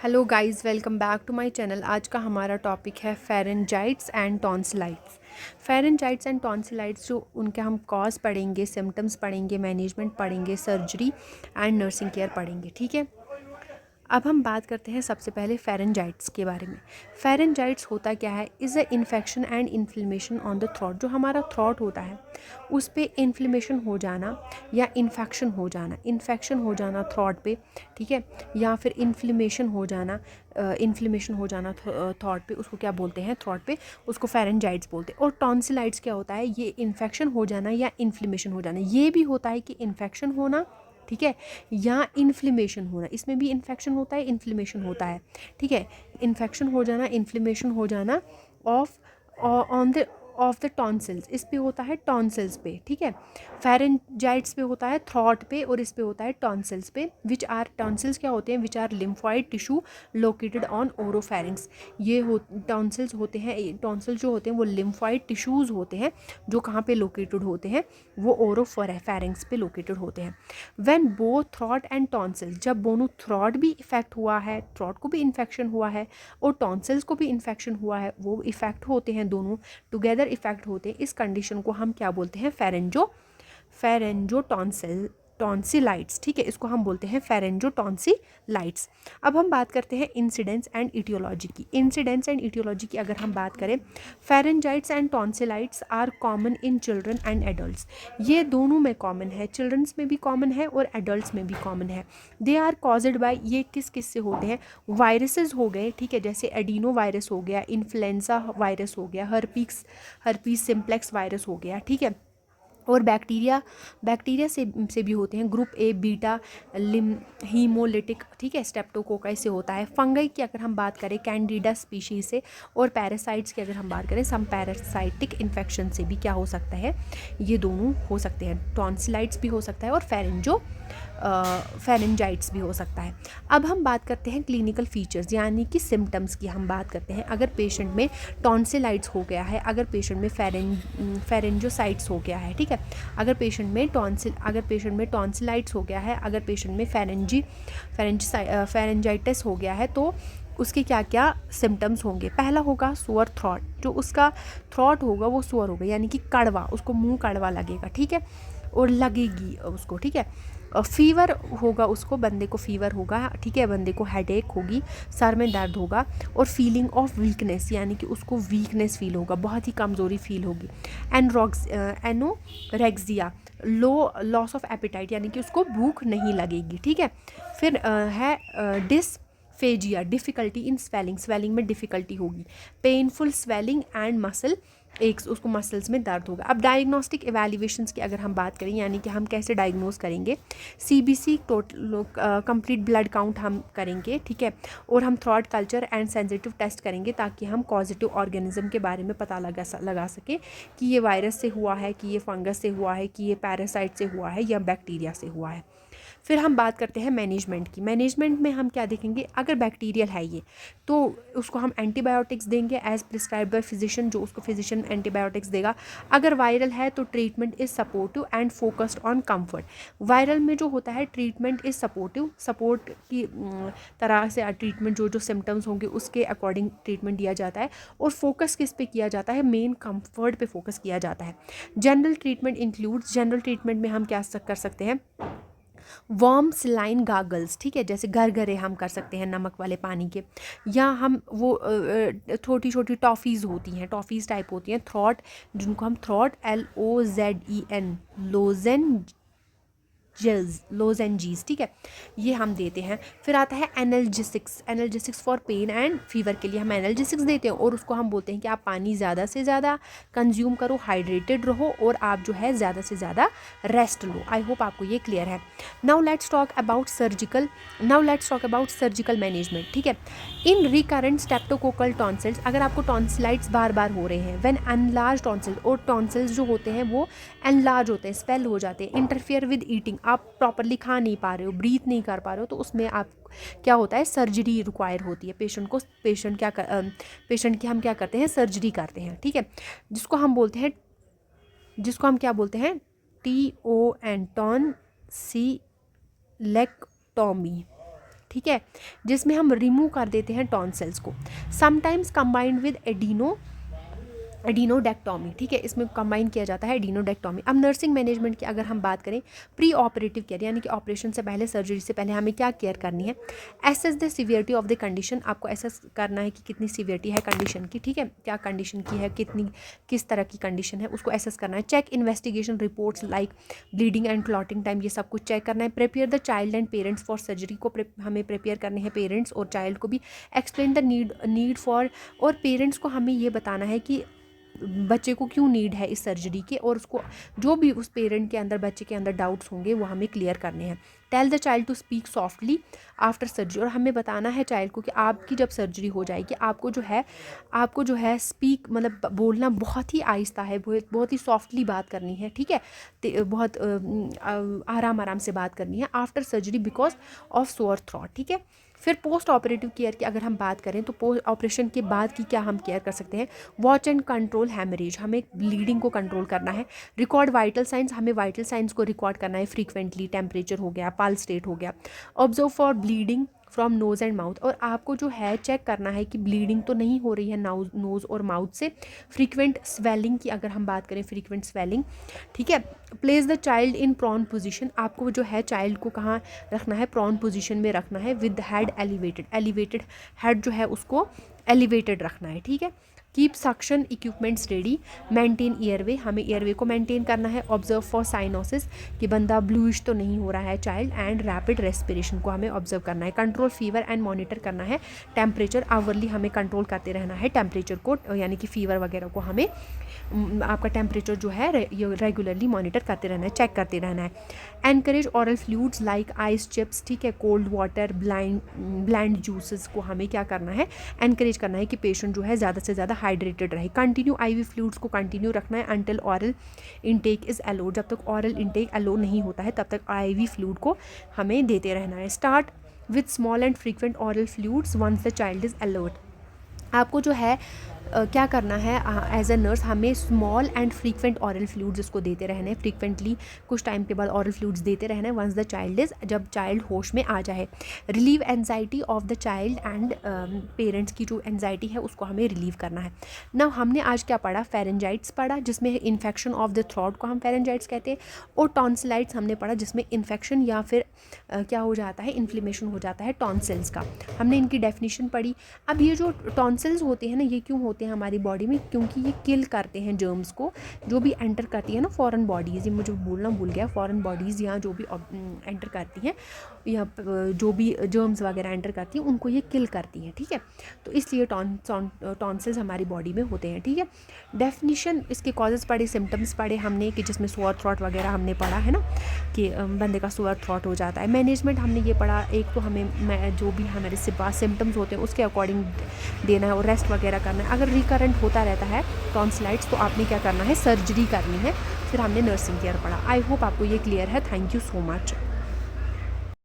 Hello guys, welcome back to my channel. आज का हमारा टॉपिक है फेरेंजाइट्स एंड टॉन्सिलाइट्स। फेरेंजाइट्स एंड टॉन्सिलाइट्स जो उनके हम कॉज पढ़ेंगे, सिम्टम्स पढ़ेंगे, मैनेजमेंट पढ़ेंगे, सर्जरी एंड नर्सिंग केयर पढ़ेंगे। ठीक है, अब हम बात करते हैं सबसे पहले फेरेंजाइट्स के बारे में। फेरेंजाइट्स होता क्या है? Is a infection and inflammation on the throat. जो हमारा थ्रोट होता है उस पे इन्फ्लेमेशन हो जाना या इन्फेक्शन हो जाना, थ्रोट पे, ठीक है, या फिर इन्फ्लेमेशन हो जाना, थ्रोट पे, उसको क्या बोलते हैं? थ्रोट पे उसको फेरेंजाइट्स बोलते हैं। और टॉन्सिलाइट्स क्या होता है? ये इन्फेक्शन हो जाना या इन्फ्लेमेशन हो जाना। ये भी होता है कि इन्फेक्शन होना, ठीक है, या इन्फ्लेमेशन होना। इसमें भी इन्फेक्शन होता है, इन्फ्लेमेशन होता है, ठीक है। इन्फेक्शन हो जाना, इन्फ्लेमेशन हो जाना of on the of the tonsils. इस पे होता है टॉन्सिल्स पे, ठीक है। फेरेंजाइट्स पे होता है थ्रोट पे, और इस पे होता है टॉन्सिल्स पे। विच आर टॉन्सिल्स क्या होते हैं? Which are lymphoid tissue located on oropharynx. ये हो टॉन्सिल्स होते हैं, टॉन्सिल्स जो होते हैं वो लिम्फॉइड टिश्यूज़ होते हैं जो कहाँ पे लोकेटेड होते हैं? वो ओरोफेरिंग्स पे लोकेटेड होते हैं। When both throat and tonsils, जब दोनों थ्रोट भी इफेक्ट हुआ है, थ्रोट को भी इन्फेक्शन हुआ है और टॉन्सिल्स को भी इन्फेक्शन हुआ है, वो इफेक्ट होते हैं, दोनों टुगेदर इफेक्ट होते हैं, इस कंडीशन को हम क्या बोलते हैं? फेरेंजो टॉन्सिलाइट्स, ठीक है। इसको हम बोलते हैं फेरेंजो टॉन्सिलाइट्स। अब हम बात करते हैं इंसिडेंस एंड इटियोलॉजी की। इंसिडेंस एंड इटियोलॉजी की अगर हम बात करें, pharyngitis and tonsillitis are common in children and adults. ये दोनों में कॉमन है, चिल्ड्रंस में भी कॉमन है और एडल्ट्स में भी कॉमन है। दे आर कॉज्ड बाय, ये किस से होते हैं? वायरसेस हो गए, ठीक है, जैसे एडिनो वायरस हो गया, इन्फ्लुएंजा वायरस हो गया, हर्पीस सिम्प्लेक्स वायरस हो गया, ठीक है। और बैक्टीरिया से भी होते हैं। ग्रुप ए बीटा हीमोलिटिक, ठीक है, स्टेप्टोकोकाई से होता है। फंगई की अगर हम बात करें, कैंडिडा स्पीशीज से। और पैरासाइट्स की अगर हम बात करें, सम पैरासाइटिक इन्फेक्शन से भी क्या हो सकता है? ये दोनों हो सकते हैं। टॉन्सिलाइट्स भी हो सकता है और फेरेंजाइट्स भी हो सकता है। अब हम बात करते हैं क्लिनिकल फीचर्स यानी कि सिम्टम्स की हम बात करते हैं। अगर पेशेंट में टॉन्सिलाइट्स हो गया है, अगर पेशेंट में फेरेंजोसाइट्स हो गया है, ठीक है, अगर पेशेंट में टॉन्सिलाइट्स हो गया है, अगर पेशेंट में फेरेंजाइटिस हो गया है, तो उसके क्या क्या सिम्टम्स होंगे? पहला होगा सुअर थ्रोट। जो उसका थ्रोट होगा वो सुअर होगा, यानी कि कड़वा, उसको मुंह कड़वा लगेगा, ठीक है, और लगेगी उसको, ठीक है। फीवर होगा, उसको बंदे को फीवर होगा, ठीक है, बंदे को हेडेक होगी, सर में दर्द होगा, और फीलिंग ऑफ वीकनेस, यानी कि उसको वीकनेस फील होगा, बहुत ही कमज़ोरी फील होगी। एनोरेक्सिया, लॉस ऑफ एपिटाइट, यानी कि उसको भूख नहीं लगेगी, ठीक है। फिर है डिसफेजिया, डिफ़िकल्टी इन स्वेलिंग में डिफ़िकल्टी होगी। पेनफुल स्वेलिंग एंड मसल एक, उसको मसल्स में दर्द होगा। अब डायग्नोस्टिक एवेल्यूएशंस की अगर हम बात करें, यानी कि हम कैसे डायग्नोज करेंगे? CBC total complete blood count हम करेंगे, ठीक है, और हम throat culture and sensitive test करेंगे ताकि हम पॉजिटिव ऑर्गेनिज्म के बारे में पता लगा सकें कि ये वायरस से हुआ है, कि ये फंगस से हुआ है, कि ये पैरासाइट से हुआ है, या बैक्टीरिया से हुआ है। फिर हम बात करते हैं मैनेजमेंट की। मैनेजमेंट में हम क्या देखेंगे? अगर बैक्टीरियल है ये, तो उसको हम एंटीबायोटिक्स देंगे एज प्रिस्क्राइब बाय फिजिशियन, जो उसको फिजिशियन एंटीबायोटिक्स देगा। अगर वायरल है तो treatment is supportive and focused on comfort. Viral में जो होता है ट्रीटमेंट इज़ सपोर्ट की तरह से ट्रीटमेंट, जो सिम्टम्स होंगे उसके अकॉर्डिंग ट्रीटमेंट दिया जाता है, और फोकस किस पे किया जाता है? मेन कंफर्ट पे फोकस किया जाता है। General treatment includes, general treatment में हम क्या कर सकते हैं? वार्म सलाइन गागल्स, ठीक है, जैसे गरगरे हम कर सकते हैं नमक वाले पानी के, या हम वो छोटी छोटी टॉफ़ीज़ होती हैं, टॉफ़ीज़ टाइप होती हैं, थ्रोट, जिनको हम थ्रोट LOZEN लोजेंजीज, ठीक है, ये हम देते हैं। फिर आता है analgesics for pain and fever के लिए हम एनाल्जेसिक्स देते हैं, और उसको हम बोलते हैं कि आप पानी ज़्यादा से ज़्यादा कंज्यूम करो, हाइड्रेटेड रहो, और आप जो है ज़्यादा से ज़्यादा रेस्ट लो। आई होप आपको ये क्लियर है। Now let's talk about surgical management, ठीक है। इन रिकरेंट स्टेप्टोकोकल टॉन्सिल्स, अगर आपको टॉन्सिलाइट्स बार बार हो रहे हैं, व्हेन एनलार्ज टॉन्सिल, और टॉन्सिल्स जो होते हैं वो एनलार्ज होते हैं, स्वेल हो जाते हैं, इंटरफियर विद ईटिंग, आप प्रॉपरली खा नहीं पा रहे हो, ब्रीथ नहीं कर पा रहे हो, तो उसमें आप क्या होता है? सर्जरी रिक्वायर होती है। पेशेंट की हम क्या करते हैं? सर्जरी करते हैं, ठीक है, जिसको हम क्या बोलते हैं? TON, टॉन्सिलेक्टोमी, ठीक है, जिसमें हम रिमूव कर देते हैं टॉन्सिल्स को, समटाइम्स कंबाइंड विद एडिनोडेक्टोमी, ठीक है, इसमें कंबाइन किया जाता है एडिनोडेक्टोमी। अब नर्सिंग मैनेजमेंट की अगर हम बात करें, प्री ऑपरेटिव केयर यानी कि ऑपरेशन से पहले, सर्जरी से पहले हमें क्या केयर करनी है। Assess the severity of the condition, आपको एसेस करना है कि कितनी सीवियरिटी है कंडीशन की, ठीक है, क्या कंडीशन की है, किस तरह की कंडीशन है, उसको एसेस करना है। Check investigation reports like bleeding and clotting time, ये सब कुछ चेक करना है। Prepare the child and parents for surgery को हमें प्रिपेयर करने हैं, पेरेंट्स और चाइल्ड को भी। एक्सप्लेन द नीड फॉर, और पेरेंट्स को हमें ये बताना है कि बच्चे को क्यों नीड है इस सर्जरी के, और उसको जो भी उस पेरेंट के अंदर, बच्चे के अंदर डाउट्स होंगे वो हमें क्लियर करने हैं। Tell the child to speak softly after surgery, और हमें बताना है चाइल्ड को कि आपकी जब सर्जरी हो जाएगी आपको जो है स्पीक मतलब बोलना बहुत ही आहिस्ता है, बहुत ही सॉफ्टली बात करनी है, ठीक है, बहुत आराम से बात करनी है after surgery because of sore throat, ठीक है। फिर पोस्ट ऑपरेटिव केयर की अगर हम बात करें तो पोस्ट ऑपरेशन के बाद की क्या हम केयर कर सकते हैं। वॉच एंड कंट्रोल हैमरेज, हमें ब्लीडिंग को कंट्रोल करना है। रिकॉर्ड वाइटल साइंस, हमें वाइटल साइंस को रिकॉर्ड करना है फ्रीक्वेंटली, टेम्परेचर हो गया, पल्स रेट हो गया। Observe for bleeding from nose and mouth, और आपको जो है चेक करना है कि ब्लीडिंग तो नहीं हो रही है नोज़ और माउथ से। फ्रीक्वेंट स्वेलिंग की अगर हम बात करें, फ्रीक्वेंट स्वेलिंग, ठीक है। Place the child in prone position, आपको जो है चाइल्ड को कहाँ रखना है, प्रॉन पोजीशन में रखना है, विद हेड एलिवेटेड हेड जो है उसको एलिवेटेड रखना है, ठीक है। Keep suction equipments ready, maintain airway, हमें एयरवे को मेंटेन करना है। ऑब्जर्व फॉर साइनोसिस, कि बंदा ब्लूइश तो नहीं हो रहा है चाइल्ड, एंड रैपिड रेस्पिरेशन को हमें ऑब्जर्व करना है। कंट्रोल फीवर एंड मॉनिटर करना है टेम्परेचर, आवरली हमें कंट्रोल करते रहना है टेम्परेचर को, यानी कि फीवर वगैरह को हमें आपका टेम्परेचर जो है रेगुलरली मॉनिटर करते रहना है, चेक करते रहना है। Encourage oral fluids like ice chips, ठीक है, कोल्ड वाटर, ब्लैंड जूसेस को हमें क्या करना है, एनकरेज करना है कि पेशेंट जो है ज़्यादा से ज़्यादा हाइड्रेटेड रहे। कंटिन्यू आईवी फ्लूइड्स को कंटिन्यू रखना है until oral intake is allowed, जब तक ऑरल इनटेक अलाउ नहीं होता है तब तक आईवी फ्लूइड को हमें देते रहना है। Start with small and frequent oral fluids once the child is alert, आपको जो है क्या करना है एज अ नर्स, हमें small and frequent oral fluids इसको देते रहना है, फ्रीक्वेंटली कुछ टाइम के बाद ऑरल फ्लूइड्स देते रहना है वंस द चाइल्ड इज़, जब चाइल्ड होश में आ जाए। Relieve anxiety of the child and parents की जो एनजाइटी है उसको हमें रिलीव करना है। ना हमने आज क्या पढ़ा, फेरेंजाइट्स पढ़ा जिसमें इन्फेक्शन ऑफ द थ्रोट को हम फेरेंजाइट्स कहते हैं, और टॉन्सिलाइट्स हमने पढ़ा जिसमें इन्फेक्शन या फिर क्या हो जाता है, इन्फ्लेमेशन हो जाता है टॉन्सिल्स का, हमने इनकी डेफिनेशन पढ़ी। अब ये जो टॉन्सिल्स होते हैं ना, ये क्यों होते हैं हमारी बॉडी में, क्योंकि ये किल करते हैं जर्म्स को, जो भी एंटर करती है ना फॉरेन बॉडीज़, ये मुझे बोलना भूल गया, फॉरेन बॉडीज़ या जो भी एंटर करती हैं या जो भी जर्म्स वगैरह एंटर करती हैं उनको ये किल करती हैं, ठीक है। तो इसलिए टॉन्सिल्स हमारी बॉडी में होते हैं, ठीक है। डेफिनेशन, इसके कॉजेज़ पढ़े, सिम्टम्स पढ़े हमने कि जिसमें सोअर थ्रोट वगैरह हमने पढ़ा है ना, कि बंदे का सोअर थ्रोट हो जाता है। मैनेजमेंट हमने ये पढ़ा, एक तो हमें जो भी हमारे पास सिम्टम्स होते हैं उसके अकॉर्डिंग देना है और रेस्ट वगैरह करना है। अगर रिकरेंट होता रहता है टॉन्सिलाइट्स तो आपने क्या करना है, सर्जरी करनी है। फिर हमने नर्सिंग केयर पढ़ा। आई होप आपको ये क्लियर है। Thank you so much.